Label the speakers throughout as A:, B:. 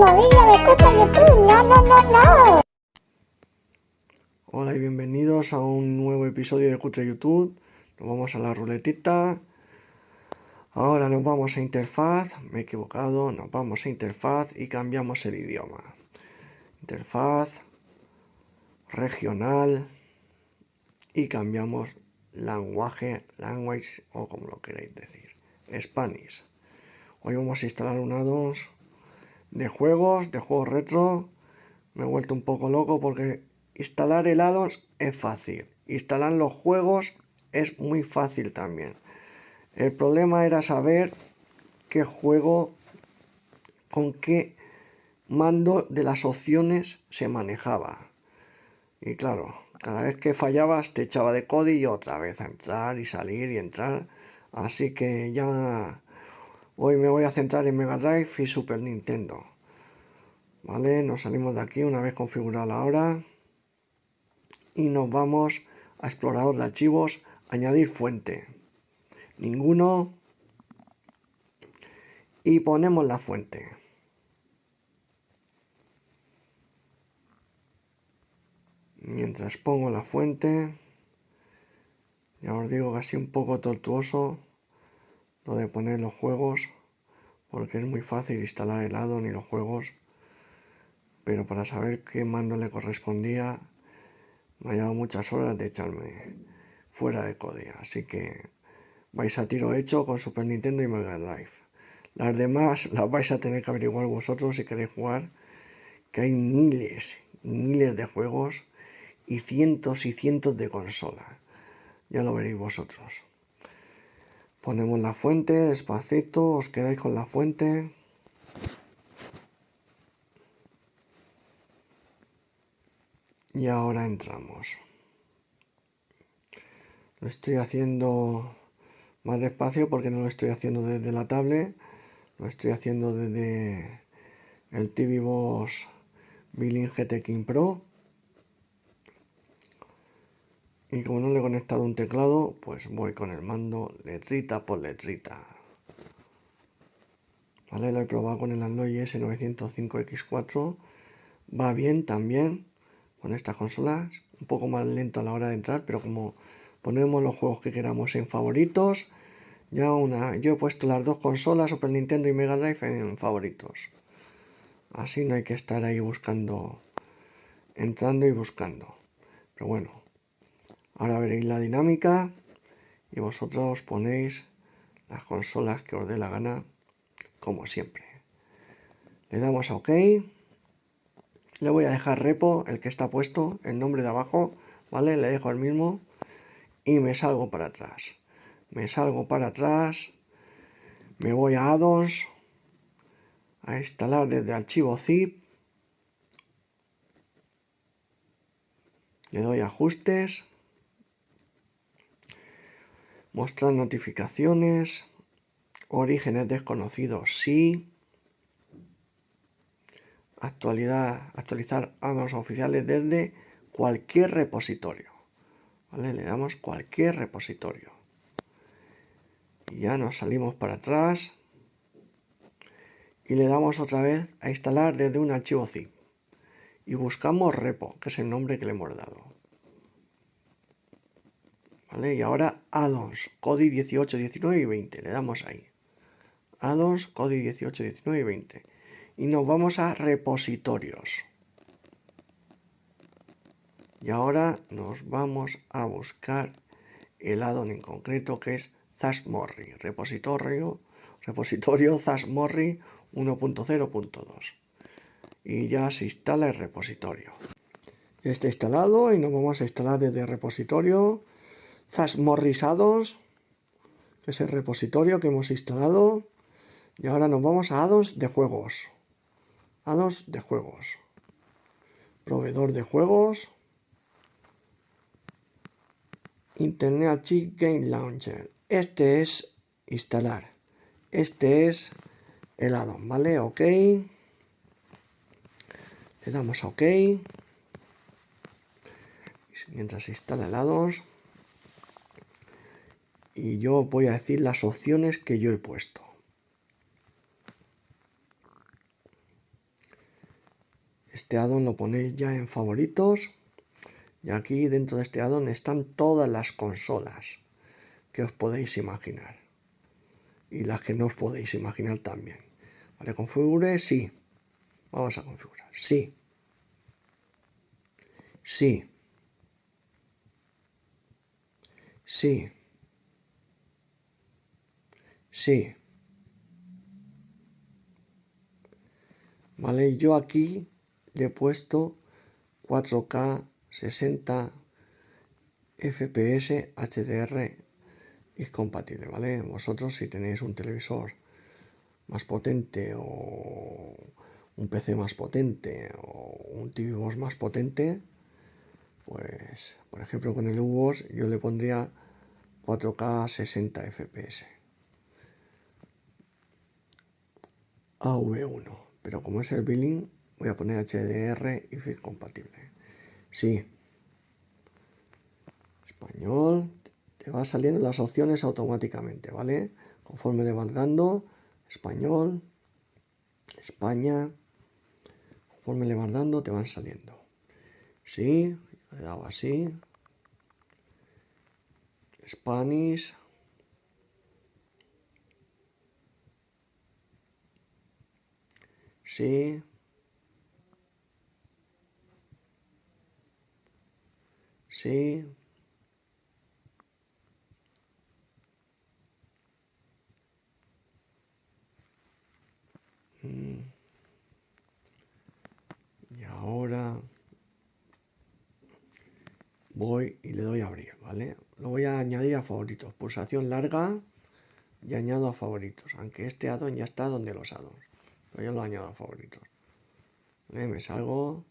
A: los vídeos de Escucha YouTube. No, no, no, no.
B: Hola y bienvenidos a un nuevo episodio de Cutre YouTube. Nos vamos a la ruletita. Ahora nos vamos a interfaz. Me he equivocado. Nos vamos a interfaz y cambiamos el idioma. Interfaz regional y cambiamos language o como lo queráis decir. Spanish. Hoy vamos a instalar un add-ons de juegos retro. Me he vuelto un poco loco porque instalar el add-ons es fácil. Instalar los juegos es muy fácil también. El problema era saber qué juego, con qué mando de las opciones se manejaba. Y claro, cada vez que fallabas te echaba de Kodi y otra vez a entrar y salir y entrar. Así que ya hoy me voy a centrar en Mega Drive y Super Nintendo. Vale, nos salimos de aquí una vez configurada la hora. Y nos vamos a explorador de archivos, añadir fuente. Ninguno. Y ponemos la fuente. Mientras pongo la fuente, ya os digo que así un poco tortuoso lo de poner los juegos, porque es muy fácil instalar el add-on y los juegos, pero para saber qué mando le correspondía me ha llevado muchas horas de echarme fuera de Kodi, así que vais a tiro hecho con Super Nintendo y Mega Drive. Las demás las vais a tener que averiguar vosotros si queréis jugar, que hay miles y miles de juegos y cientos de consolas. Ya lo veréis vosotros. Ponemos la fuente, despacito, os quedáis con la fuente. Y ahora entramos. Lo estoy haciendo más despacio porque no lo estoy haciendo desde la tablet. Lo estoy haciendo desde el TV Box Billing GT King Pro. Y como no le he conectado un teclado, pues voy con el mando letrita por letrita. Vale, lo he probado con el Android S905X4. Va bien también con estas consolas. Un poco más lento a la hora de entrar, pero como ponemos los juegos que queramos en favoritos, yo he puesto las dos consolas, Super Nintendo y Mega Drive, en favoritos. Así no hay que estar ahí buscando, entrando y buscando. Pero bueno, ahora veréis la dinámica y vosotros ponéis las consolas que os dé la gana, como siempre. Le damos a OK. Le voy a dejar repo, el que está puesto, el nombre de abajo, ¿vale? Le dejo el mismo y me salgo para atrás. Me salgo para atrás, me voy a add-ons, a instalar desde archivo zip, le doy a ajustes, mostrar notificaciones, orígenes desconocidos sí, actualizar add-ons oficiales desde cualquier repositorio, ¿vale? Le damos cualquier repositorio y ya nos salimos para atrás y le damos otra vez a instalar desde un archivo zip y buscamos repo, que es el nombre que le hemos dado. ¿Vale? Y ahora add-ons, Kodi 18, 19 y 20. Le damos ahí. Add-ons, Kodi 18, 19 y 20. Y nos vamos a repositorios. Y ahora nos vamos a buscar el add-on en concreto, que es Zasmorri. Repositorio Zasmorri 1.0.2. Y ya se instala el repositorio. Ya está instalado y nos vamos a instalar desde el repositorio Zasmorrisados, que es el repositorio que hemos instalado. Y ahora nos vamos a add-ons de juegos. Add-ons de juegos. Proveedor de juegos. Internet Archive Game Launcher. Este es instalar. Este es el add-on, ¿vale? OK. Le damos a OK. Mientras se instala el add-ons. Y yo voy a decir las opciones que yo he puesto. Este addon lo ponéis ya en favoritos. Y aquí dentro de este addon están todas las consolas que os podéis imaginar. Y las que no os podéis imaginar también. Vale, configure, sí. Vamos a configurar, sí. Sí. Sí. Sí. Vale, yo aquí le he puesto 4K 60 FPS HDR es compatible, ¿vale? Vosotros si tenéis un televisor más potente o un PC más potente o un TV Box más potente, pues por ejemplo con el UBOS yo le pondría 4K 60 FPS AV1, pero como es el billing voy a poner HDR y FIT compatible. Sí, español, te van saliendo las opciones automáticamente, ¿vale? Conforme le vas dando, español, España, conforme le vas dando te van saliendo. Sí, le he dado así, Spanish, sí, sí, y ahora voy y le doy a abrir, ¿vale? Lo voy a añadir a favoritos, pulsación larga y añado a favoritos, aunque este addon ya está donde los addons, pero yo lo añado a favoritos. ¿Vale? Me salgo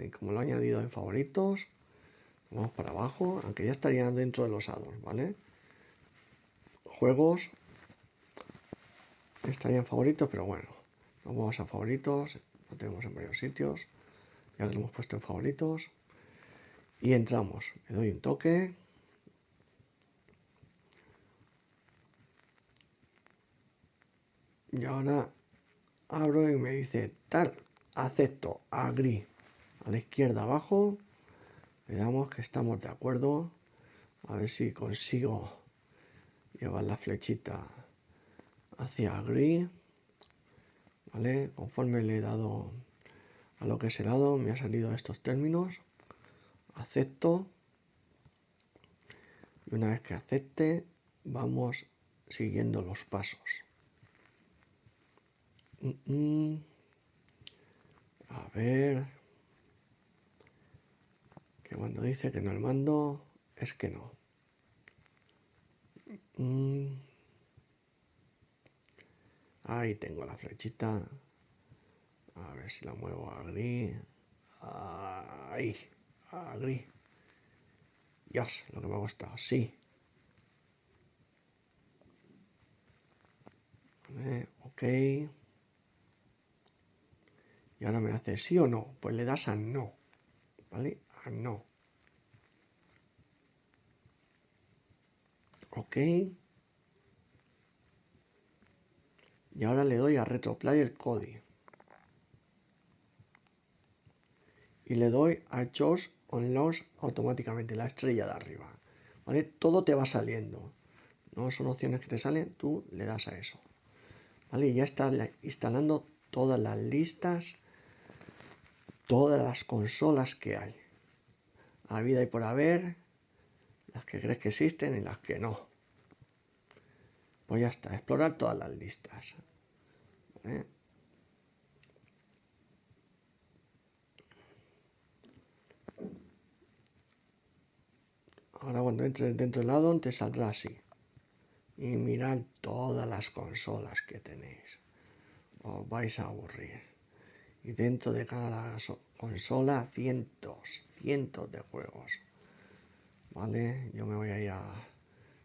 B: y como lo he añadido en favoritos, vamos para abajo, aunque ya estarían dentro de los addons, ¿vale? Juegos, estaría en favoritos, pero bueno, vamos a favoritos, lo tenemos en varios sitios, ya que lo hemos puesto en favoritos. Y entramos, le doy un toque. Y ahora abro y me dice tal, acepto, agree. A la izquierda abajo, le damos que estamos de acuerdo. A ver si consigo llevar la flechita hacia agree. ¿Vale? Conforme le he dado a lo que es el lado, me han salido estos términos. Acepto. Y una vez que acepte, vamos siguiendo los pasos. A ver. Que cuando dice que no el mando, es que no. Ahí tengo la flechita. A ver si la muevo a gris. Ahí. A gris. Dios, lo que me ha costado. Sí. Vale, ok. Y ahora me hace sí o no. Pues le das a no. ¿Vale? A no. Ok. Y ahora le doy a RetroPlayer Code. Y le doy a Just Unlock automáticamente, la estrella de arriba. ¿Vale? Todo te va saliendo. No son opciones que te salen, tú le das a eso. ¿Vale? Y ya está instalando todas las listas, todas las consolas que hay. A vida y por haber, las que crees que existen y las que no. Pues ya está, explorar todas las listas. ¿Vale? Ahora cuando entres dentro del addon te saldrá así. Y mirad todas las consolas que tenéis. Os vais a aburrir. Y dentro de cada consola cientos de juegos. ¿Vale? Yo me voy a ir a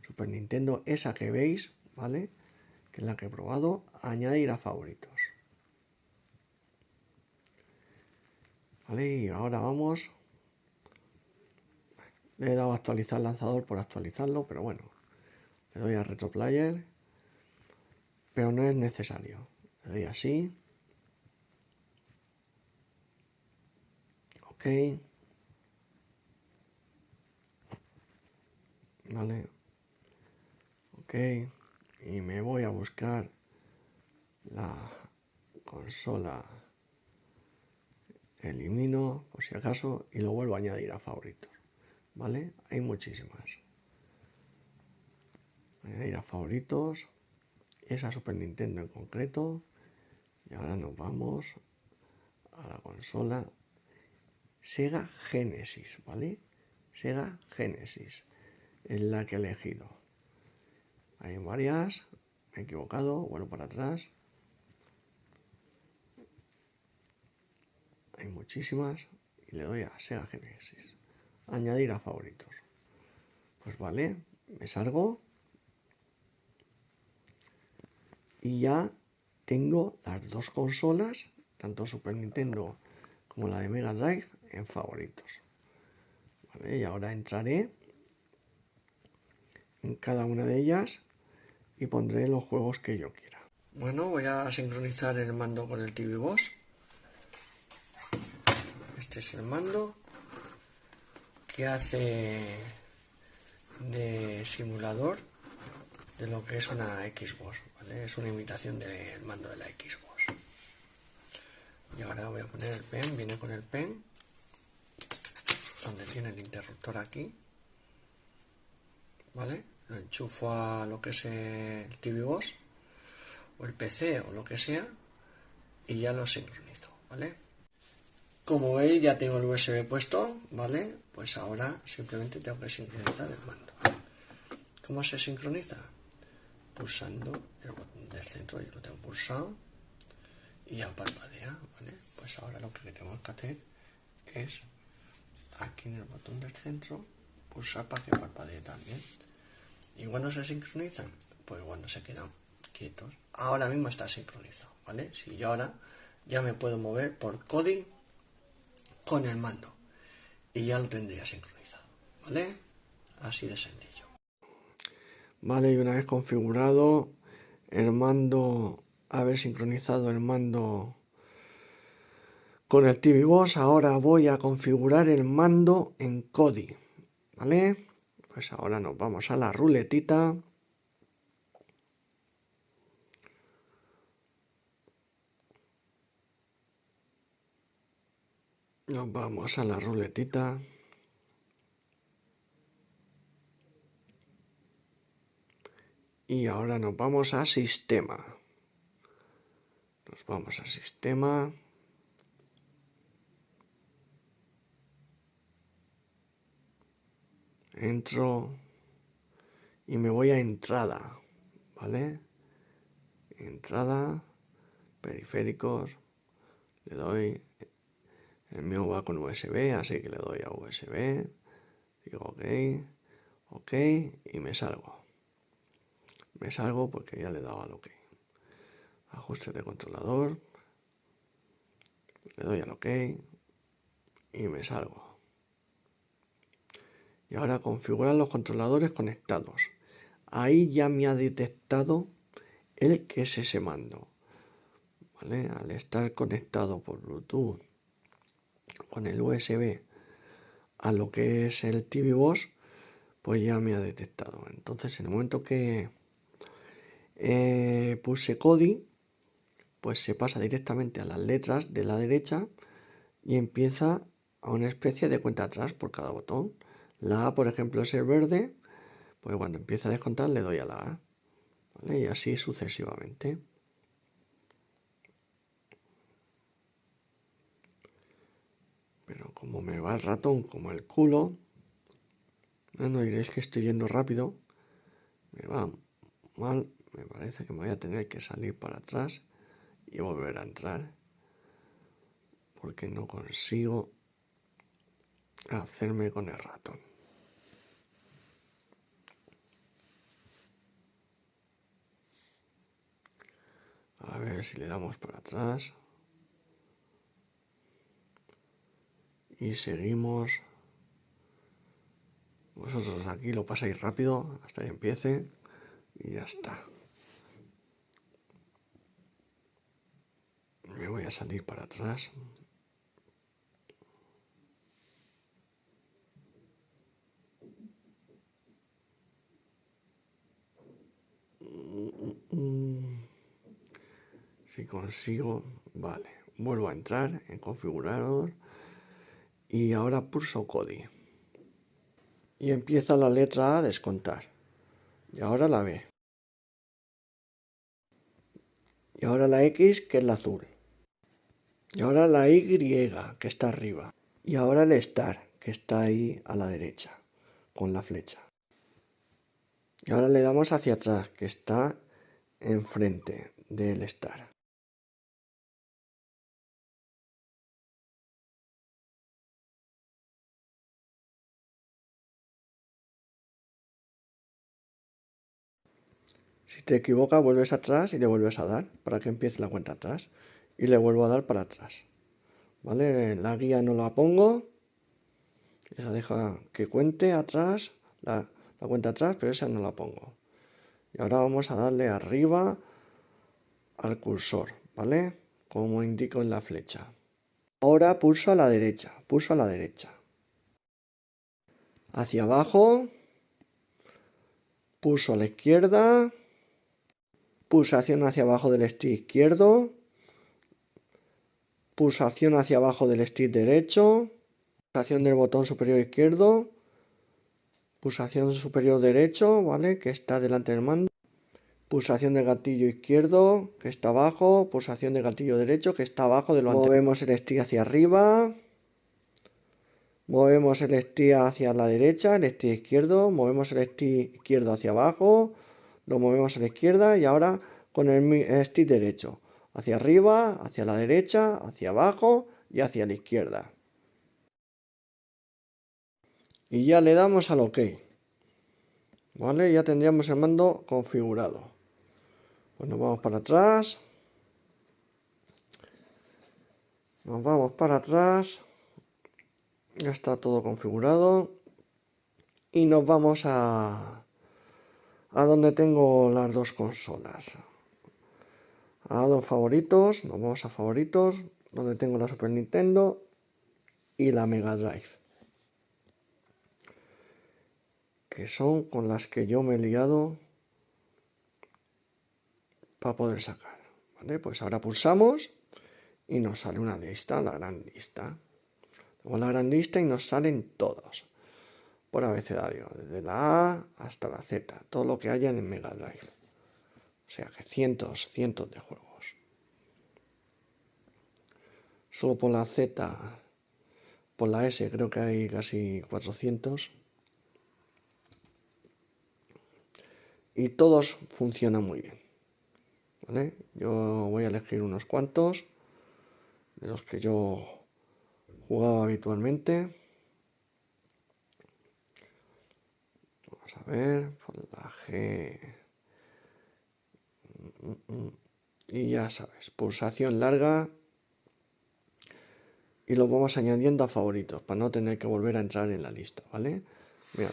B: Super Nintendo, esa que veis, ¿vale? Que es la que he probado, añadir a favoritos. ¿Vale? Y ahora vamos. Le he dado a actualizar lanzador por actualizarlo, pero bueno. Le doy a RetroPlayer. Pero no es necesario. Le doy así. Ok. Vale. Ok. Y me voy a buscar la consola. Elimino por si acaso y lo vuelvo a añadir a favoritos. ¿Vale? Hay muchísimas. Añadir a favoritos. Esa Super Nintendo en concreto. Y ahora nos vamos a la consola Sega Genesis, ¿vale? Sega Genesis es la que he elegido. Hay varias, me he equivocado, vuelvo para atrás. Hay muchísimas y le doy a Sega Genesis. Añadir a favoritos. Pues vale, me salgo y ya tengo las dos consolas, tanto Super Nintendo como la de Mega Drive, en favoritos. Vale, y ahora entraré en cada una de ellas y pondré los juegos que yo quiera. Bueno, voy a sincronizar el mando con el TV Boss. Este es el mando que hace de simulador de lo que es una Xbox, ¿vale? Es una imitación del mando de la Xbox. Y ahora voy a poner el pen, viene con el pen, donde tiene el interruptor aquí, ¿vale? Lo enchufo a lo que es el TV Boss o el PC o lo que sea y ya lo sincronizo, ¿vale? Como veis ya tengo el USB puesto, ¿vale? Pues ahora simplemente tengo que sincronizar el mando. ¿Cómo se sincroniza? Pulsando el botón del centro, yo lo tengo pulsado y ya parpadea, ¿vale? Pues ahora lo que tenemos que hacer es aquí en el botón del centro pulsar para que parpadee también. ¿Y cuando se sincronizan? Pues cuando se quedan quietos. Ahora mismo está sincronizado, ¿vale? Si yo ahora ya me puedo mover por Kodi con el mando y ya lo tendría sincronizado, ¿vale? Así de sencillo. Vale, y una vez configurado el mando, haber sincronizado el mando con el TV Boss, ahora voy a configurar el mando en Kodi, ¿vale? Pues ahora nos vamos a la ruletita. Nos vamos a la ruletita. Y ahora nos vamos a sistema. Nos vamos a sistema. Entro y me voy a entrada, ¿vale? Entrada, periféricos, le doy, el mío va con USB, así que le doy a USB, digo OK, OK y me salgo. Me salgo porque ya le he dado al OK. Ajustes de controlador, le doy al OK y me salgo. Y ahora configurar los controladores conectados. Ahí ya me ha detectado el que es ese mando, ¿vale? Al estar conectado por Bluetooth con el USB a lo que es el TV Boss, pues ya me ha detectado. Entonces, en el momento que puse Kodi, pues se pasa directamente a las letras de la derecha y empieza a una especie de cuenta atrás por cada botón. La A, por ejemplo, es el verde, pues cuando empieza a descontar le doy a la A, ¿vale? Y así sucesivamente. Pero como me va el ratón como el culo, no diréis que estoy yendo rápido, me va mal, me parece que me voy a tener que salir para atrás y volver a entrar, porque no consigo hacerme con el ratón. A ver si le damos para atrás. Y seguimos. Vosotros aquí lo pasáis rápido hasta que empiece y ya está. Me voy a salir para atrás. Si consigo, vale. Vuelvo a entrar en configurador y ahora pulso CODI. Y empieza la letra A a descontar. Y ahora la B. Y ahora la X, que es la azul. Y ahora la Y, que está arriba. Y ahora el Star, que está ahí a la derecha, con la flecha. Y ahora le damos hacia atrás, que está enfrente del Star. Si te equivocas, vuelves atrás y le vuelves a dar para que empiece la cuenta atrás. Y le vuelvo a dar para atrás. ¿Vale? La guía no la pongo. Esa deja que cuente atrás, la cuenta atrás, pero esa no la pongo. Y ahora vamos a darle arriba al cursor, ¿vale? Como indico en la flecha. Ahora pulso a la derecha, pulso a la derecha. Hacia abajo, pulso a la izquierda, pulsación hacia abajo del stick izquierdo, pulsación hacia abajo del stick derecho, pulsación del botón superior izquierdo, pulsación superior derecho, ¿vale? Que está delante del mando. Pulsación del gatillo izquierdo, que está abajo. Pulsación del gatillo derecho, que está abajo de lo anterior. Movemos el stick hacia arriba. Movemos el stick hacia la derecha, el stick izquierdo. Movemos el stick izquierdo hacia abajo. Lo movemos a la izquierda y ahora con el stick derecho. Hacia arriba, hacia la derecha, hacia abajo y hacia la izquierda. Y ya le damos al OK. ¿Vale? Ya tendríamos el mando configurado. Pues nos vamos para atrás. Nos vamos para atrás. Ya está todo configurado. Y nos vamos a donde tengo las dos consolas. A dos favoritos. Nos vamos a favoritos. Donde tengo la Super Nintendo y la Mega Drive. Que son con las que yo me he liado para poder sacar. ¿Vale? Pues ahora pulsamos y nos sale una lista, la gran lista. Tenemos la gran lista y nos salen todos. Por abecedario, desde la A hasta la Z, todo lo que haya en Mega Drive. O sea que cientos de juegos. Solo por la Z, por la S creo que hay casi 400. Y todos funcionan muy bien. ¿Vale? Yo voy a elegir unos cuantos de los que yo jugaba habitualmente. Vamos a ver, por la G. Y ya sabes, pulsación larga. Y lo vamos añadiendo a favoritos para no tener que volver a entrar en la lista, ¿vale? Mira,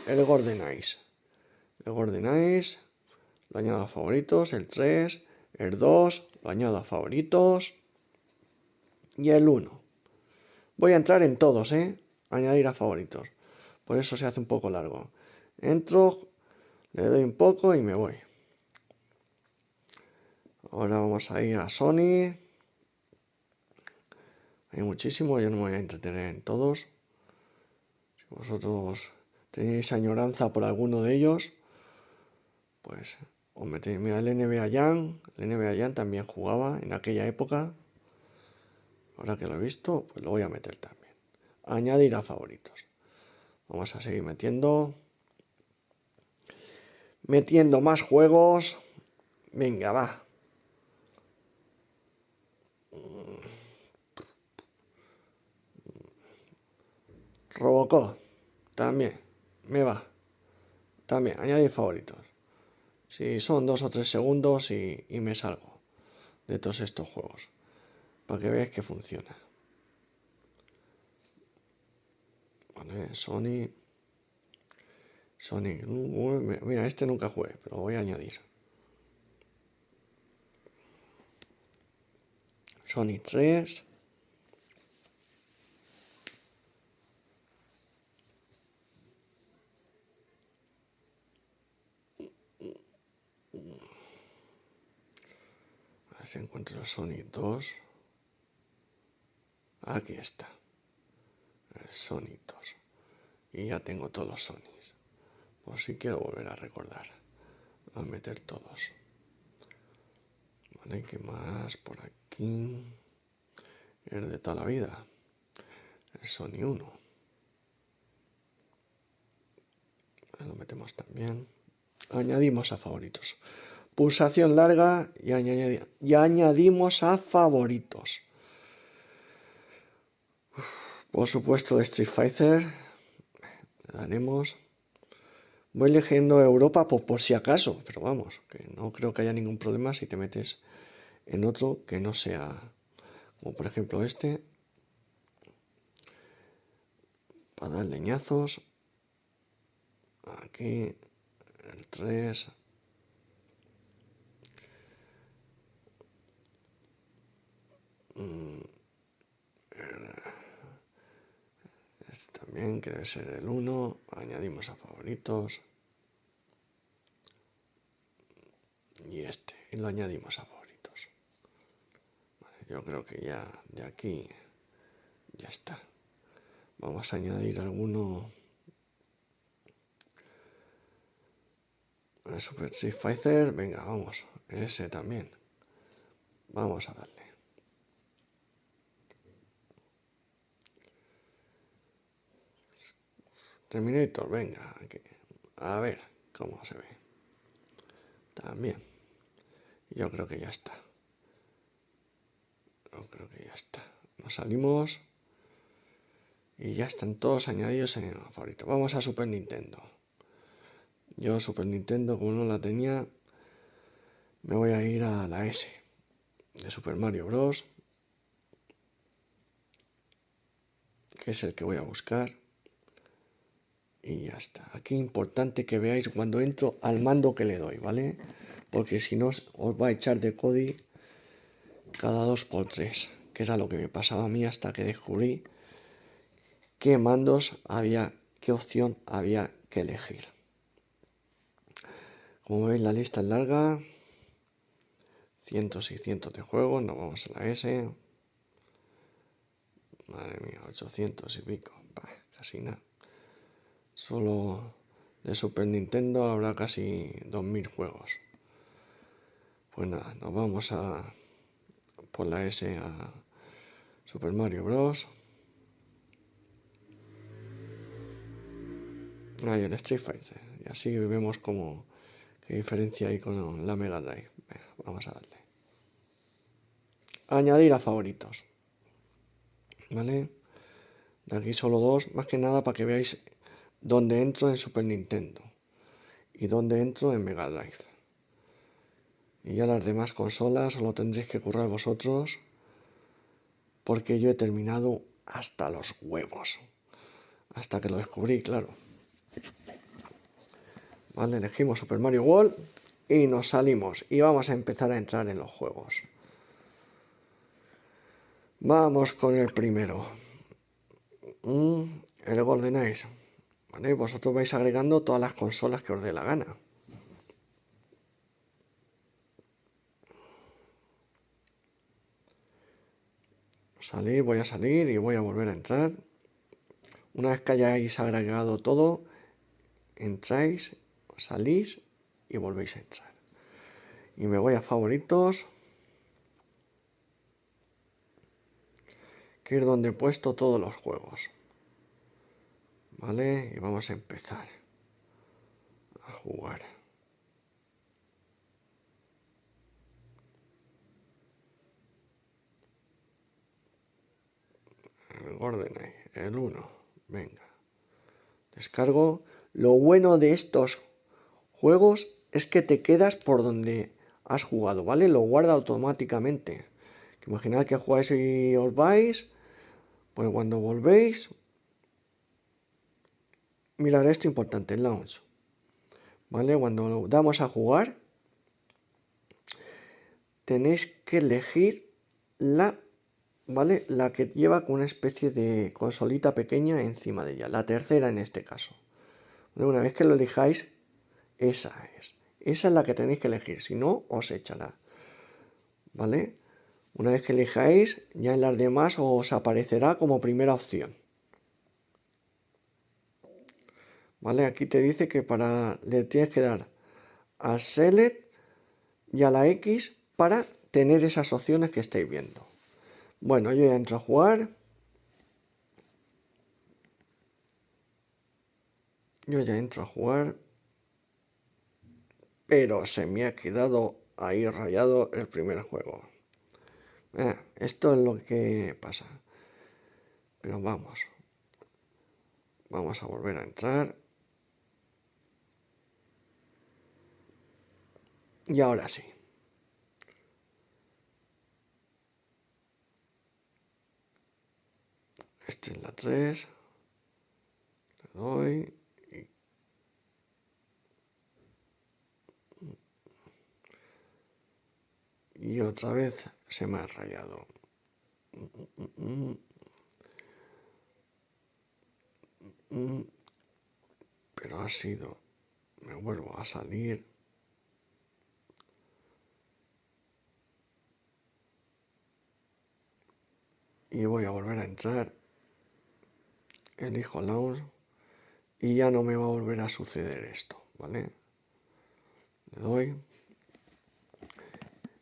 B: el GoldenEye. El GoldenEye lo añado a favoritos, el 3, el 2 lo añado a favoritos y el 1. Voy a entrar en todos, añadir a favoritos. Por eso se hace un poco largo. Entro, le doy un poco y me voy. Ahora vamos a ir a Sony. Hay muchísimo, yo no me voy a entretener en todos. Si vosotros tenéis añoranza por alguno de ellos, pues os metéis. Mira, el NBA Jam también jugaba en aquella época. Ahora que lo he visto, pues lo voy a meter también. Añadir a favoritos. Vamos a seguir metiendo más juegos. Venga, va. Robocop. También. Me va. También. Añadir favoritos. Si son 2 o 3 segundos y me salgo de todos estos juegos. Para que veáis que funciona. Vale, Sony. Mira, este nunca jugué, pero lo voy a añadir. Sony 3. si encuentro el Sonic 2. Aquí está. El Sonic 2. Y ya tengo todos los Sonics. Por si quiero volver a recordar. A meter todos. Vale, ¿qué más por aquí? El de toda la vida. El Sonic 1. Lo metemos también. Añadimos a favoritos. Pulsación larga y añadimos a favoritos. Por supuesto, de Street Fighter. Le daremos. Voy eligiendo Europa por si acaso, pero vamos, que no creo que haya ningún problema si te metes en otro que no sea, como por ejemplo este, para dar leñazos. Aquí, el 3. Este también, que debe ser el 1. Añadimos a favoritos. Y este, y lo añadimos a favoritos. Vale, yo creo que ya de aquí ya está. Vamos a añadir alguno. El Super Street Fighter, venga, vamos. Ese también. Vamos a darle. Terminator, venga. Aquí. A ver cómo se ve. También. Yo creo que ya está. Yo creo que ya está. Nos salimos. Y ya están todos añadidos en el favorito. Vamos a Super Nintendo. Yo Super Nintendo, como no la tenía, me voy a ir a la S. De Super Mario Bros. Que es el que voy a buscar. Y ya está. Aquí importante que veáis cuando entro al mando que le doy, ¿vale? Porque si no os va a echar de Cody cada 2x3, que era lo que me pasaba a mí hasta que descubrí qué mandos había, qué opción había que elegir. Como veis, la lista es larga. Cientos y cientos de juegos. Nos vamos a la S. Madre mía, 800 y pico. Bah, casi nada. Solo de Super Nintendo habrá casi 2000 juegos. Pues nada, nos vamos a por la S a Super Mario Bros. Ahí el Street Fighter. Y así vemos como qué diferencia hay con la Mega Drive. Venga, vamos a darle. Añadir a favoritos. ¿Vale? De aquí solo dos, más que nada para que veáis dónde entro en Super Nintendo y dónde entro en Mega Drive. Y ya las demás consolas os lo tendréis que currar vosotros, porque yo he terminado hasta los huevos. Hasta que lo descubrí, claro. Vale, elegimos Super Mario World y nos salimos. Y vamos a empezar a entrar en los juegos. Vamos con el primero. El GoldenEye. Vale, vosotros vais agregando todas las consolas que os dé la gana. Voy a salir y voy a volver a entrar. Una vez que hayáis agregado todo, entráis, salís y volvéis a entrar. Y me voy a favoritos, que es donde he puesto todos los juegos. Vale, y vamos a empezar a jugar. El GoldenEye, el 1, venga. Descargo. Lo bueno de estos juegos es que te quedas por donde has jugado, ¿vale? Lo guarda automáticamente. Imaginad que jugáis y os vais, pues cuando volvéis, mirad esto importante, el launch. ¿Vale? Cuando damos a jugar, tenéis que elegir ¿vale? La que lleva con una especie de consolita pequeña encima de ella, la tercera en este caso. Una vez que lo elijáis, esa es la que tenéis que elegir, si no, os echará. ¿vale? Una vez que elijáis, ya en las demás os aparecerá como primera opción. ¿Vale? Aquí te dice que le tienes que dar a Select y a la X para tener esas opciones que estáis viendo. Bueno, yo ya entro a jugar. Pero se me ha quedado ahí rayado el primer juego. Esto es lo que pasa. Pero vamos. Vamos a volver a entrar. Y ahora sí. Esta es la 3. Le doy. Y otra vez se me ha rayado. Pero ha sido. Me vuelvo a salir. Y voy a volver a entrar. Elijo Launch. Y ya no me va a volver a suceder esto, ¿vale? Le doy.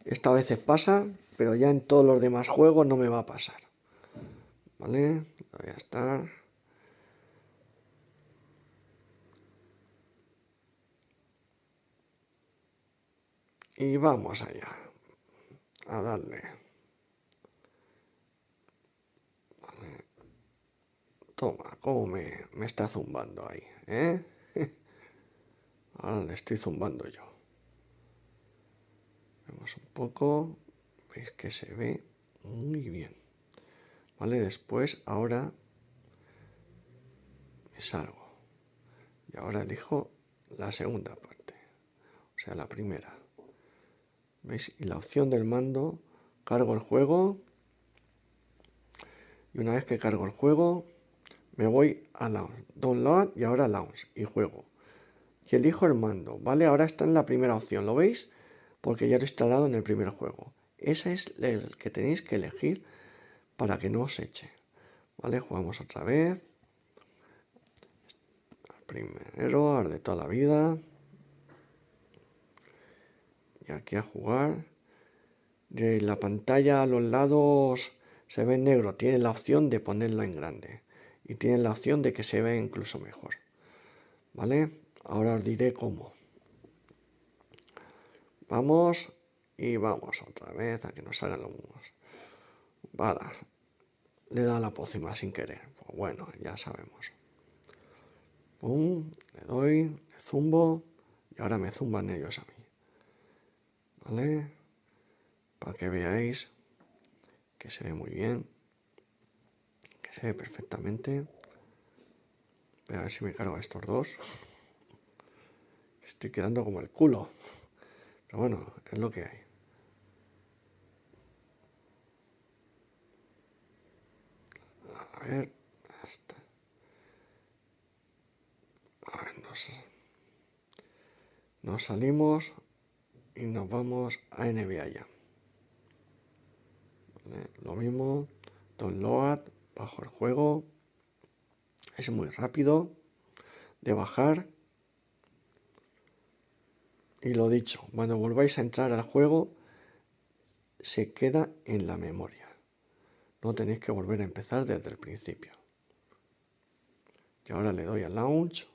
B: Esta vez pasa, pero ya en todos los demás juegos no me va a pasar. ¿Vale? Voy a estar. Y vamos allá. A darle. Vale. Toma, cómo me está zumbando ahí, ¿eh? Ahora le estoy zumbando yo. Vemos un poco. Veis que se ve muy bien. Vale, después, ahora me salgo. Y ahora elijo la segunda parte. O sea, la primera. ¿Veis? Y la opción del mando, cargo el juego. Y una vez que cargo el juego, me voy a Launch. Download y ahora Launch. Y juego. Y elijo el mando. ¿Vale? Ahora está en la primera opción. ¿Lo veis? Porque ya lo he instalado en el primer juego. Ese es el que tenéis que elegir para que no os eche. ¿Vale? Jugamos otra vez. Al primero, al de toda la vida. Y aquí a jugar. De la pantalla a los lados se ve en negro. Tiene la opción de ponerlo en grande. Y tiene la opción de que se vea incluso mejor. ¿Vale? Ahora os diré cómo. Vamos y vamos otra vez a que nos salgan los humos. Vale. Le da la pócima sin querer. Pues bueno, ya sabemos. Pum, le doy, le zumbo y ahora me zumban ellos a mí. ¿Vale? Para que veáis que se ve muy bien. Que se ve perfectamente. Voy a ver si me cargo a estos dos. Estoy quedando como el culo. Pero bueno, es lo que hay. A ver, hasta. A ver, nos salimos y nos vamos a NBA ya. ¿Vale? Lo mismo, download, bajo el juego. Es muy rápido de bajar. Y lo dicho, cuando volváis a entrar al juego, se queda en la memoria. No tenéis que volver a empezar desde el principio. Y ahora le doy a Launch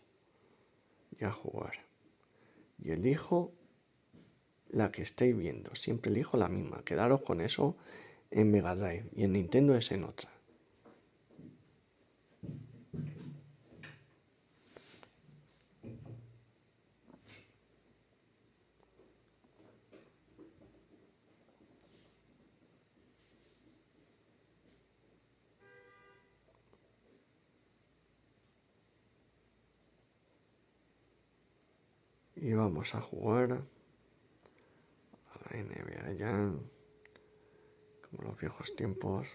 B: y a jugar. Y elijo la que estáis viendo. Siempre elijo la misma. Quedaros con eso en Mega Drive. Y en Nintendo es en otra. Y vamos a jugar a la NBA ya. Como los viejos tiempos.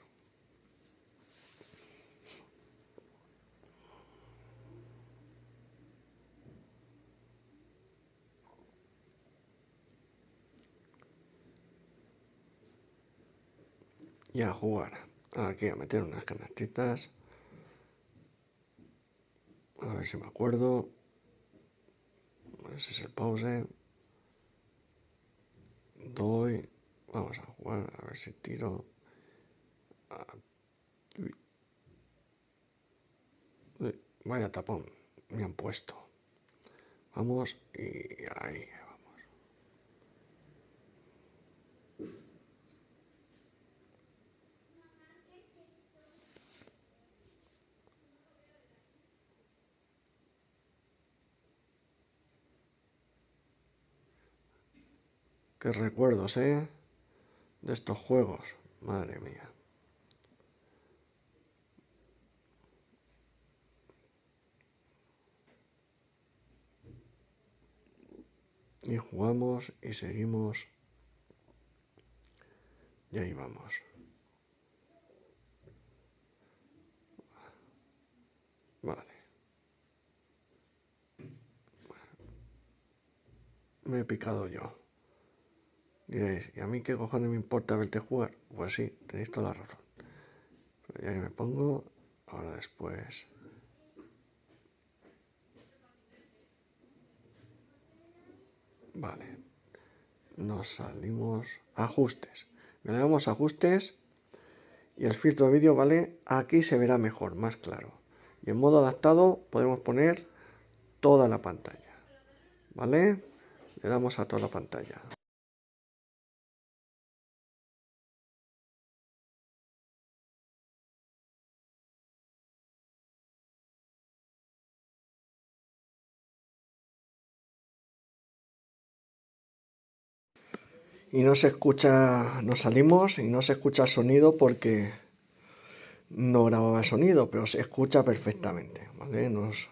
B: y a jugar. Aquí a meter unas canastitas. A ver si me acuerdo. Ese es el pause. Doy. Vamos a jugar. A ver si tiro. Uy, vaya tapón me han puesto. Vamos y ahí vamos. Qué recuerdos, ¿eh? De estos juegos. Madre mía. Y jugamos y seguimos. Y ahí vamos. Vale. Me he picado yo. Diréis, ¿y a mí qué cojones me importa verte jugar? Pues sí, tenéis toda la razón. Pero ya que me pongo, ahora después. Vale. Nos salimos. Ajustes. Le damos ajustes. Y el filtro de vídeo, ¿vale? Aquí se verá mejor, más claro. Y en modo adaptado podemos poner toda la pantalla. ¿Vale? Le damos a toda la pantalla. Y no se escucha, nos salimos y no se escucha el sonido porque no grababa sonido, pero se escucha perfectamente, ¿vale? No os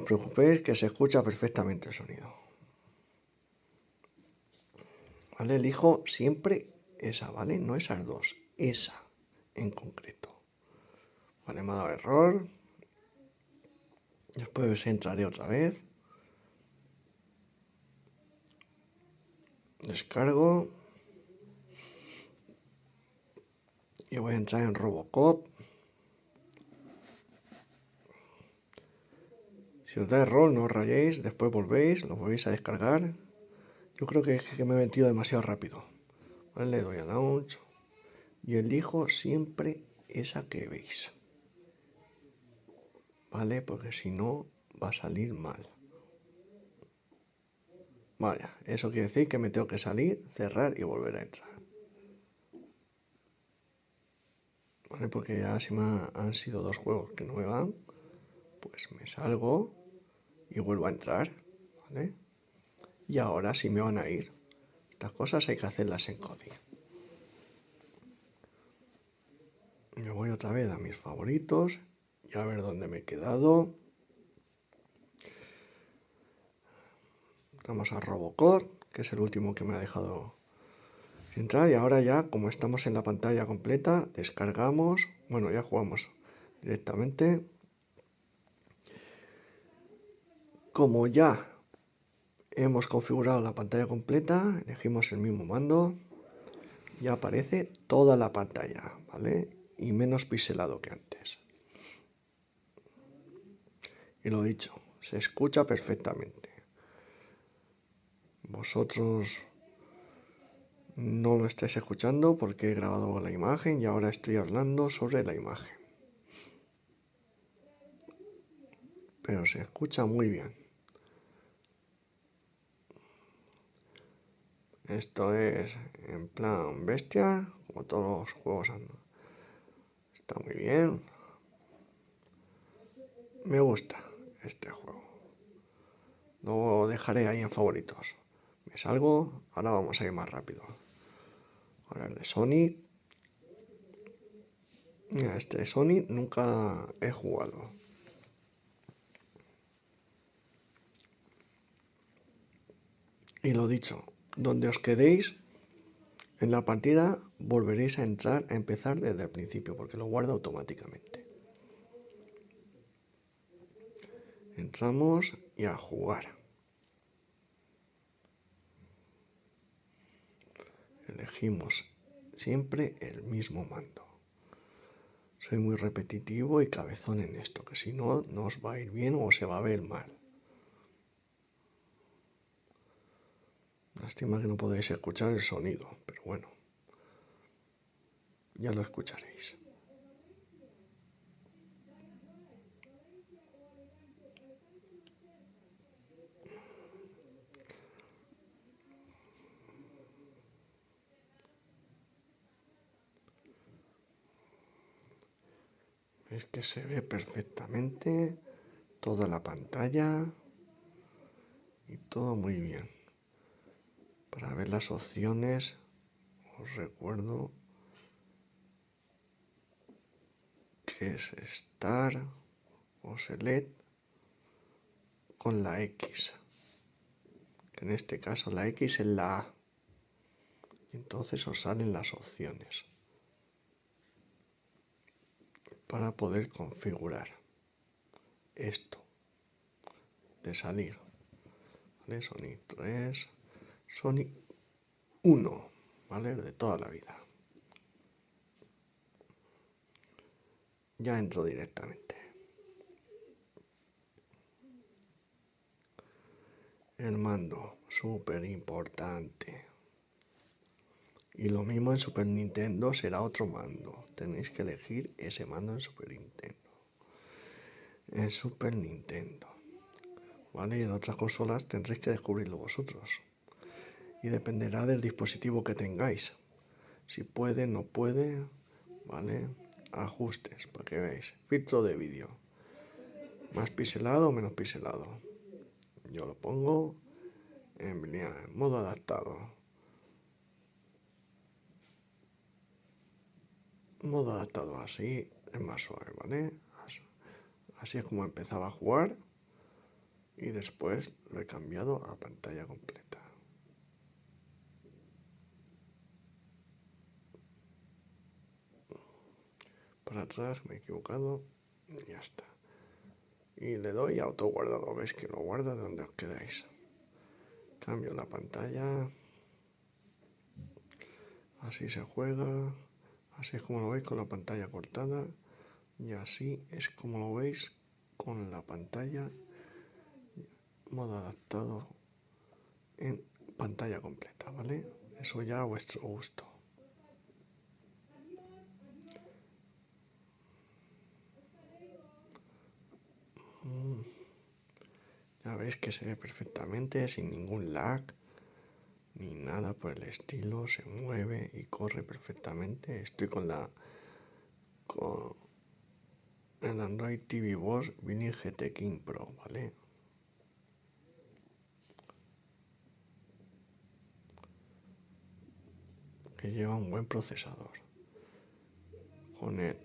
B: preocupéis que se escucha perfectamente el sonido. ¿Vale? Elijo siempre esa, ¿vale? No esas dos, esa en concreto. Vale, me ha dado error. Después entraré otra vez. Descargo. Y voy a entrar en Robocop. Si os da error, no os rayéis, después volvéis, lo volvéis a descargar. Yo creo que me he metido demasiado rápido. Vale, le doy a Launch y elijo siempre esa que veis. Vale, porque si no va a salir mal. Vaya, eso quiere decir que me tengo que salir, cerrar y volver a entrar. Vale, porque ya si han sido dos juegos que no me van, pues me salgo y vuelvo a entrar. ¿Vale? Y ahora sí me van a ir. Estas cosas hay que hacerlas en Kodi. Me voy otra vez a mis favoritos y a ver dónde me he quedado. Vamos a Robocop, que es el último que me ha dejado entrar. Y ahora ya, como estamos en la pantalla completa, descargamos. Bueno, ya jugamos directamente. Como ya hemos configurado la pantalla completa, elegimos el mismo mando. Y aparece toda la pantalla, ¿vale? Y menos pixelado que antes. Y lo dicho, se escucha perfectamente. Vosotros no lo estáis escuchando porque he grabado la imagen y ahora estoy hablando sobre la imagen. Pero se escucha muy bien. Esto es en plan bestia, como todos los juegos. Está muy bien. Me gusta este juego. Lo dejaré ahí en favoritos. Me salgo, ahora vamos a ir más rápido. Ahora el de Sonic. Mira, este de Sonic nunca he jugado. Y lo dicho, donde os quedéis en la partida volveréis a entrar a empezar desde el principio porque lo guarda automáticamente. Entramos y a jugar. Elegimos siempre el mismo mando. Soy muy repetitivo y cabezón en esto, que si no, no os va a ir bien o se va a ver mal. Lástima que no podéis escuchar el sonido, pero bueno, ya lo escucharéis. Es que se ve perfectamente toda la pantalla y todo muy bien. Para ver las opciones, os recuerdo que es Start o Select con la X. Que en este caso la X es la A. Y entonces os salen las opciones para poder configurar esto de salir. ¿Vale? Sony 3, Sony 1, ¿vale? De toda la vida. Ya entro directamente. El mando, súper importante. Y lo mismo en Super Nintendo será otro mando. Tenéis que elegir ese mando en Super Nintendo. En Super Nintendo. ¿Vale? Y en otras consolas tendréis que descubrirlo vosotros. Y dependerá del dispositivo que tengáis. Si puede, no puede. ¿Vale? Ajustes, para que veáis. Filtro de vídeo. Más pixelado o menos pixelado. Yo lo pongo en modo adaptado. Modo adaptado así es más suave, ¿vale? Así es como empezaba a jugar y después lo he cambiado a pantalla completa. Para atrás me he equivocado y ya está. Y le doy a auto guardado, veis que lo guarda de donde os quedáis. Cambio la pantalla. Así se juega. Así es como lo veis con la pantalla cortada. Y así es como lo veis con la pantalla modo adaptado en pantalla completa, ¿vale? Eso ya a vuestro gusto. Ya veis que se ve perfectamente, sin ningún lag, ni nada por el estilo. Se mueve y corre perfectamente. Estoy con el Android TV Boss Vinyl GT King Pro, ¿vale? Que lleva un buen procesador. Con el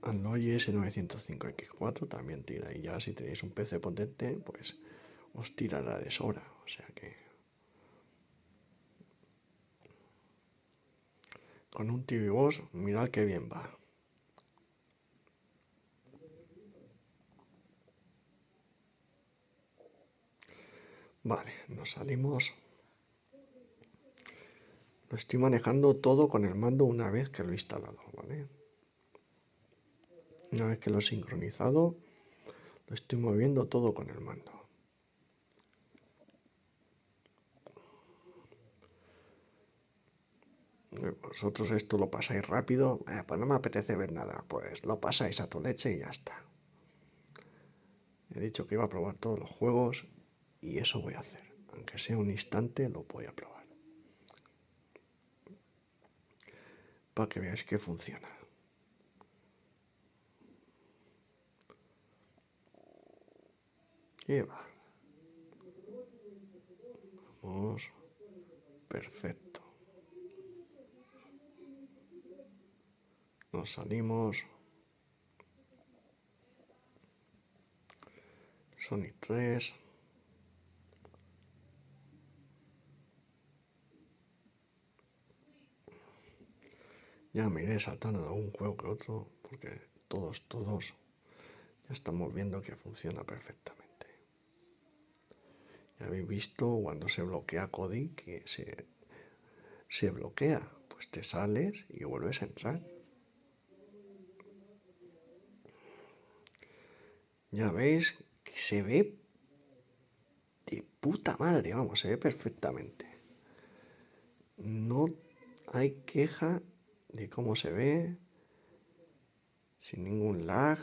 B: Android S905X4 también tira. Y ya si tenéis un PC potente, pues os tirará de sobra. O sea que con un TV Boss, mirad que bien va. Vale, nos salimos. Lo estoy manejando todo con el mando una vez que lo he instalado, ¿vale? Una vez que lo he sincronizado, lo estoy moviendo todo con el mando. Vosotros esto lo pasáis rápido, pues no me apetece ver nada, pues lo pasáis a tu leche y ya está. He dicho que iba a probar todos los juegos y eso voy a hacer. Aunque sea un instante, lo voy a probar. Para que veáis que funciona. Y va. Vamos. Perfecto. Nos salimos. Sonic 3. Ya me iré saltando de un juego que otro, porque todos ya estamos viendo que funciona perfectamente. Ya habéis visto cuando se bloquea Kodi que se bloquea. pues te sales y vuelves a entrar. Ya veis que se ve de puta madre, vamos, se ve perfectamente. No hay queja de cómo se ve, sin ningún lag,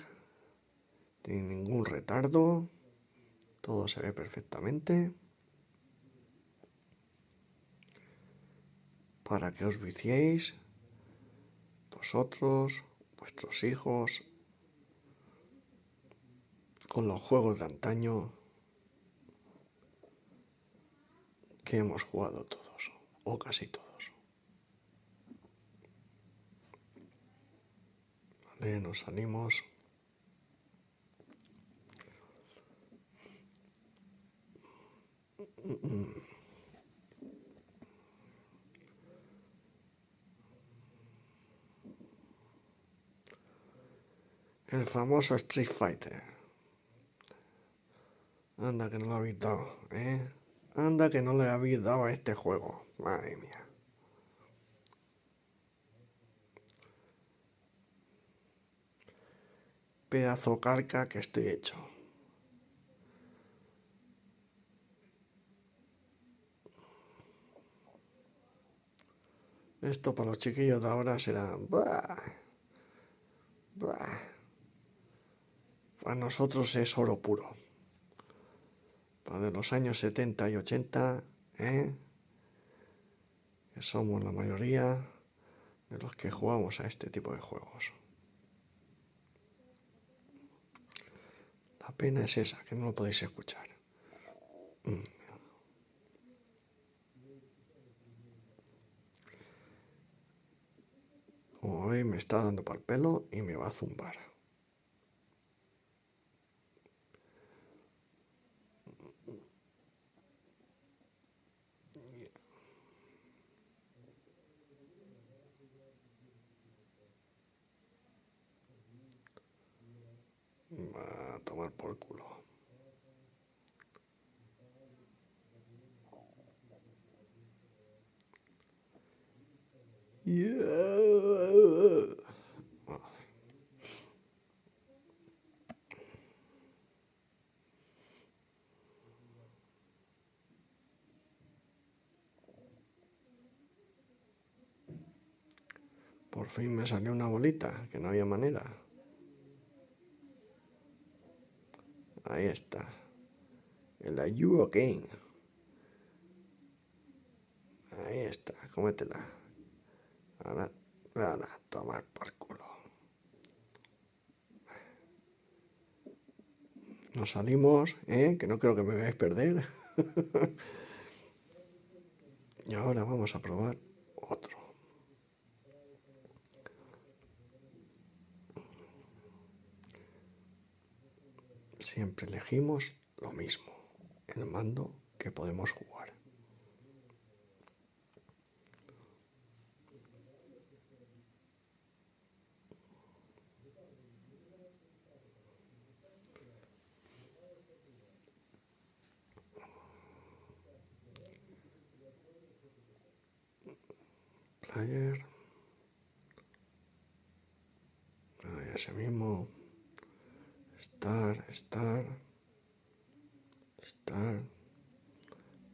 B: sin ningún retardo. Todo se ve perfectamente. Para que os viciéis, vosotros, vuestros hijos, con los juegos de antaño que hemos jugado todos, o casi todos. Vale, nos salimos. El famoso Street Fighter. Anda que no lo habéis dado, ¿eh? Anda que no le habéis dado a este juego. Madre mía. Pedazo carca que estoy hecho. Esto para los chiquillos de ahora será... ¡Buah! ¡Buah! Para nosotros es oro puro. Para los años 70 y 80, ¿eh? Que somos la mayoría de los que jugamos a este tipo de juegos. La pena es esa, que no lo podéis escuchar. Como veis, me está dando para el pelo y me va a zumbar. Va a tomar por culo. Yeah. Por fin me salió una bolita, que no había manera. Ahí está. El You Again. Ahí está, cómetela. Ahora, ahora, tomar por culo. Nos salimos, ¿eh? Que no creo que me veáis perder. Y ahora vamos a probar otro. Siempre elegimos lo mismo, el mando que podemos jugar. Player. Ahí ese mismo. Estar.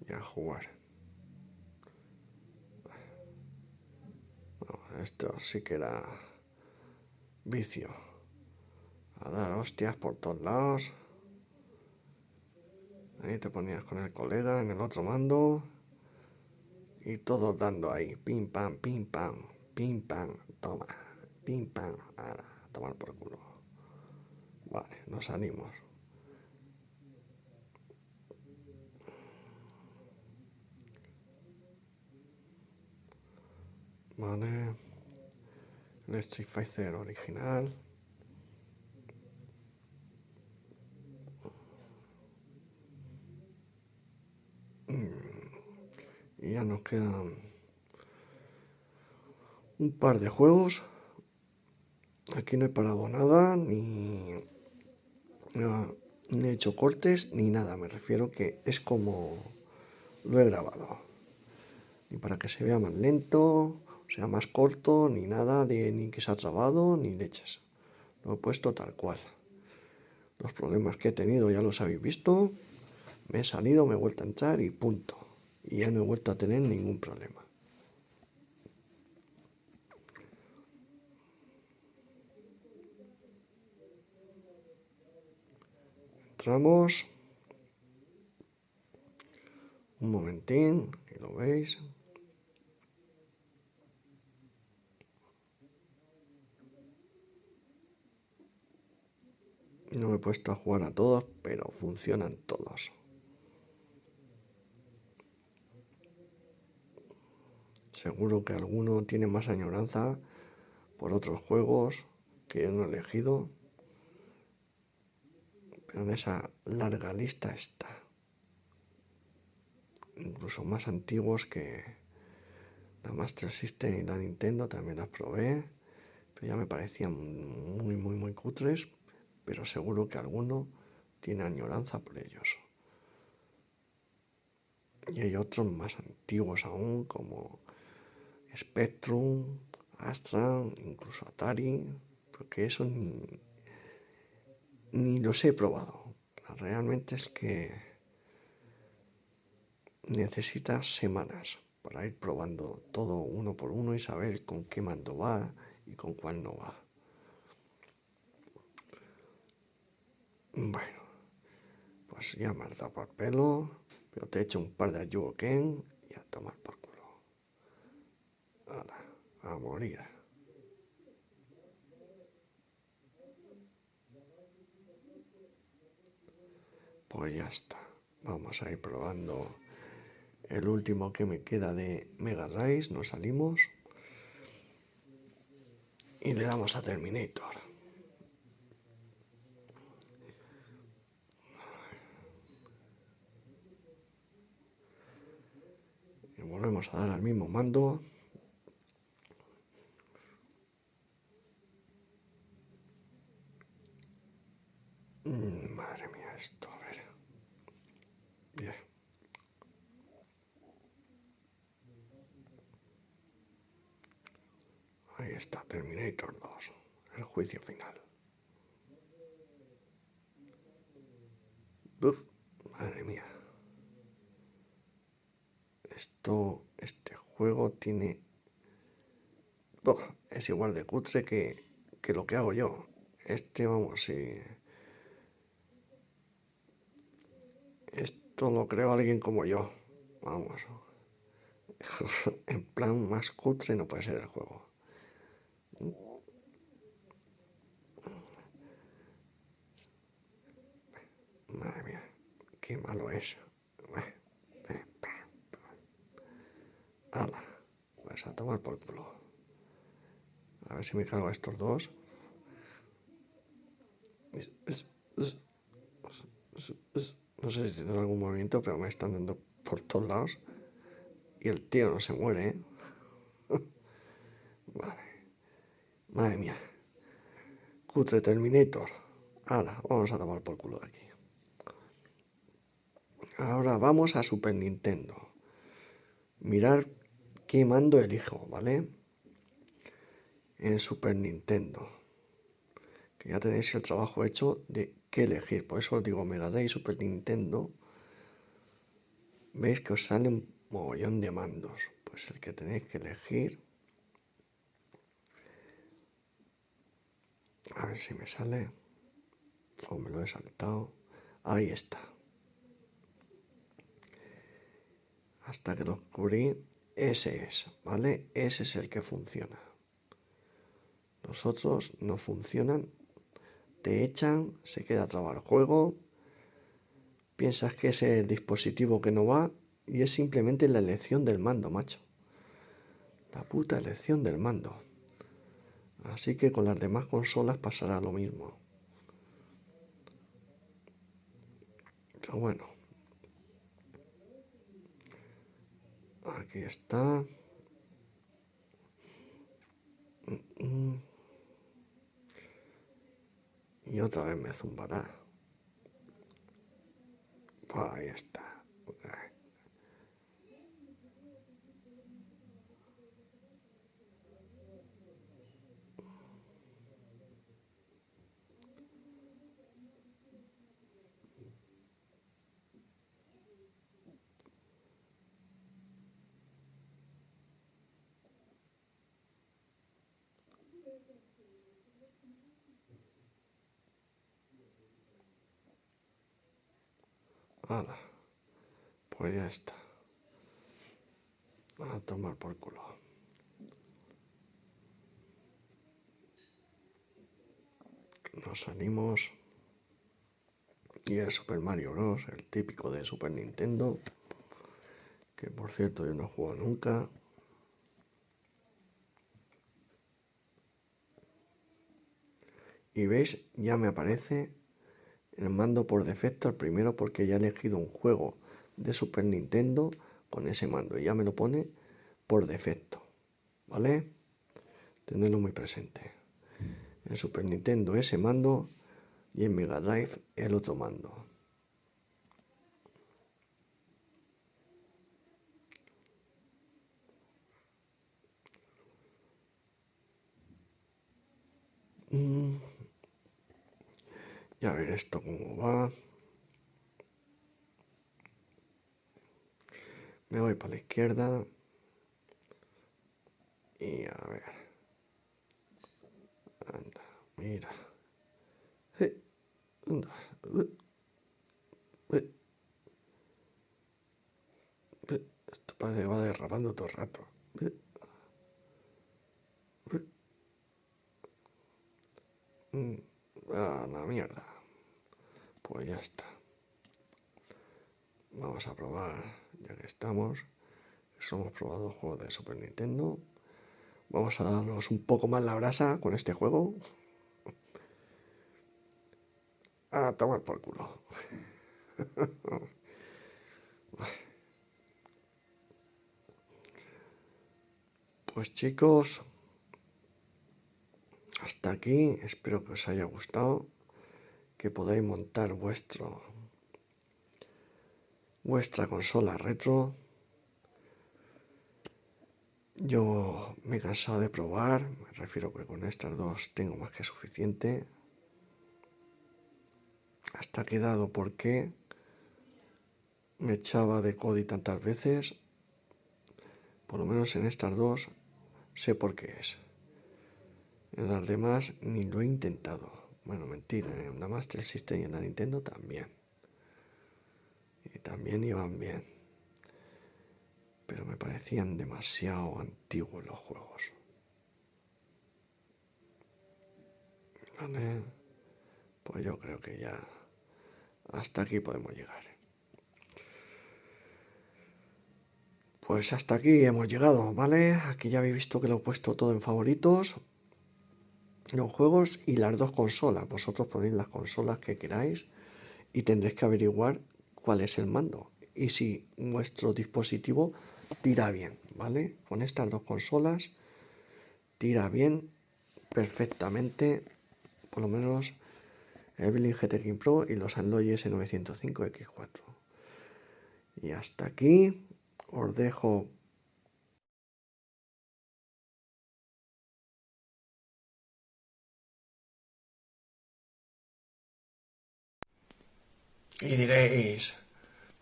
B: Y a jugar. No, esto sí que era vicio. A dar hostias por todos lados. Ahí te ponías con el colega en el otro mando. Y todos dando ahí. Pim pam, pim pam. Pim pam. Toma. Pim pam. Ahora, a tomar por culo. Vale, nos salimos. Vale. El Street Fighter original. Y ya nos quedan un par de juegos. Aquí no he parado nada, ni he hecho cortes, ni nada. Me refiero que es como lo he grabado. Y para que se vea más lento, sea, más corto, ni nada de ni que se ha trabado, ni leches. Lo he puesto tal cual. Los problemas que he tenido ya los habéis visto. Me he salido, me he vuelto a entrar y punto. Y ya no he vuelto a tener ningún problema. Entramos. Un momentín, y lo veis. No me he puesto a jugar a todos, pero funcionan todos. Seguro que alguno tiene más añoranza por otros juegos que yo no he elegido, pero en esa larga lista está. Incluso más antiguos que la Master System y la Nintendo, también las probé, pero ya me parecían muy cutres, pero seguro que alguno tiene añoranza por ellos. Y hay otros más antiguos aún, como Spectrum, Astra, incluso Atari, porque eso ni los he probado. Realmente es que necesitas semanas para ir probando todo uno por uno y saber con qué mando va y con cuál no va. Bueno, pues ya me has dado por pelo, pero te he hecho un par de Ayuoken y a tomar por culo. Hala, a morir. Pues ya está. Vamos a ir probando el último que me queda de Mega Drive. Nos salimos. Y le damos a Terminator. Y volvemos a dar al mismo mando. Madre mía, esto, a ver. Bien. Ahí está, Terminator 2. El juicio final. Uf, madre mía. Este juego tiene... es igual de cutre que lo que hago yo. Vamos, si... Esto lo creo alguien como yo. Vamos. En plan, más cutre no puede ser el juego. Madre mía, qué malo es. Hala, pues a tomar por culo. A ver si me cargo a estos dos. No sé si tiene algún movimiento, pero me están dando por todos lados. Y el tío no se muere, ¿eh? Vale. Madre mía. Cutre Terminator. Ahora, vamos a tomar por culo de aquí. Ahora vamos a Super Nintendo. Mirar qué mando elijo, ¿vale? En Super Nintendo. Que ya tenéis el trabajo hecho de qué elegir. Por eso os digo Mega Drive y Super Nintendo. Veis que os sale un mogollón de mandos. Pues el que tenéis que elegir. A ver si me sale. O me lo he saltado. Ahí está. Hasta que lo descubrí. Ese es, ¿vale? Ese es el que funciona. Los otros no funcionan. Te echan, se queda trabado el juego. Piensas que es el dispositivo que no va. Y es simplemente la elección del mando, macho. La puta elección del mando. Así que con las demás consolas pasará lo mismo. Pero bueno. Aquí está. Y otra vez me zumbará. Ahí está. Hala, pues ya está. A tomar por culo. Nos salimos. Y el Super Mario Bros., el típico de Super Nintendo. Que por cierto yo no he jugado nunca. Y veis, ya me aparece el mando por defecto, el primero, porque ya he elegido un juego de Super Nintendo con ese mando. Y ya me lo pone por defecto. ¿Vale? Tenedlo muy presente. En Super Nintendo ese mando y en Mega Drive el otro mando. Y a ver esto cómo va. Me voy para la izquierda. Y a ver. Anda, mira. Anda. Esto parece que va derrapando todo el rato. La mierda. Pues ya está. Vamos a probar, ya que estamos. Solo hemos probado juegos de Super Nintendo. Vamos a darnos un poco más la brasa con este juego. A tomar por culo. Pues chicos, hasta aquí. Espero que os haya gustado. Que podáis montar vuestra consola retro. Yo me he cansado de probar. Me refiero que con estas dos tengo más que suficiente. Hasta que he dado por qué me echaba de Cody tantas veces. Por lo menos en estas dos sé por qué es. En las demás ni lo he intentado. Bueno, mentira, en la Master System y en la Nintendo también. Y también iban bien. Pero me parecían demasiado antiguos los juegos. Vale. Pues yo creo que ya hasta aquí podemos llegar. Pues hasta aquí hemos llegado, ¿vale? Aquí ya habéis visto que lo he puesto todo en favoritos. Los juegos y las dos consolas. Vosotros ponéis las consolas que queráis y tendréis que averiguar cuál es el mando y si vuestro dispositivo tira bien, ¿vale? Con estas dos consolas tira bien perfectamente, por lo menos el Evelyn GT King Pro y los Android S905 X4. Y hasta aquí os dejo. Y diréis,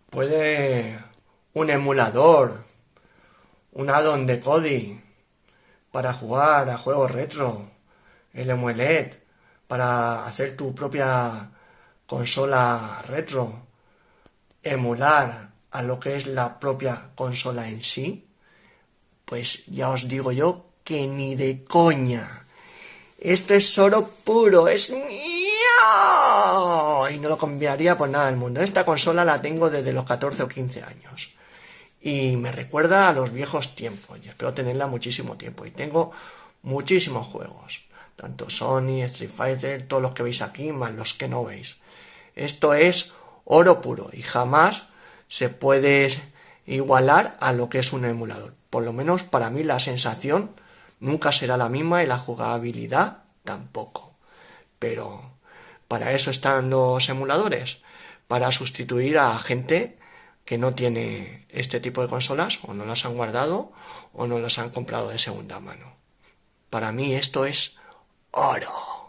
B: ¿puede un emulador, un add-on de Kodi para jugar a juegos retro, el emulet, para hacer tu propia consola retro, emular a lo que es la propia consola en sí? Pues ya os digo yo que ni de coña. Esto es oro puro, es mío. Y no lo cambiaría por nada del mundo. Esta consola la tengo desde los 14 o 15 años. Y me recuerda a los viejos tiempos. Y espero tenerla muchísimo tiempo. Y tengo muchísimos juegos. Tanto Sony, Street Fighter, todos los que veis aquí, más los que no veis. Esto es oro puro. Y jamás se puede igualar a lo que es un emulador. Por lo menos para mí la sensación nunca será la misma y la jugabilidad tampoco. Pero para eso están los emuladores, para sustituir a gente que no tiene este tipo de consolas, o no las han guardado, o no las han comprado de segunda mano. Para mí esto es oro.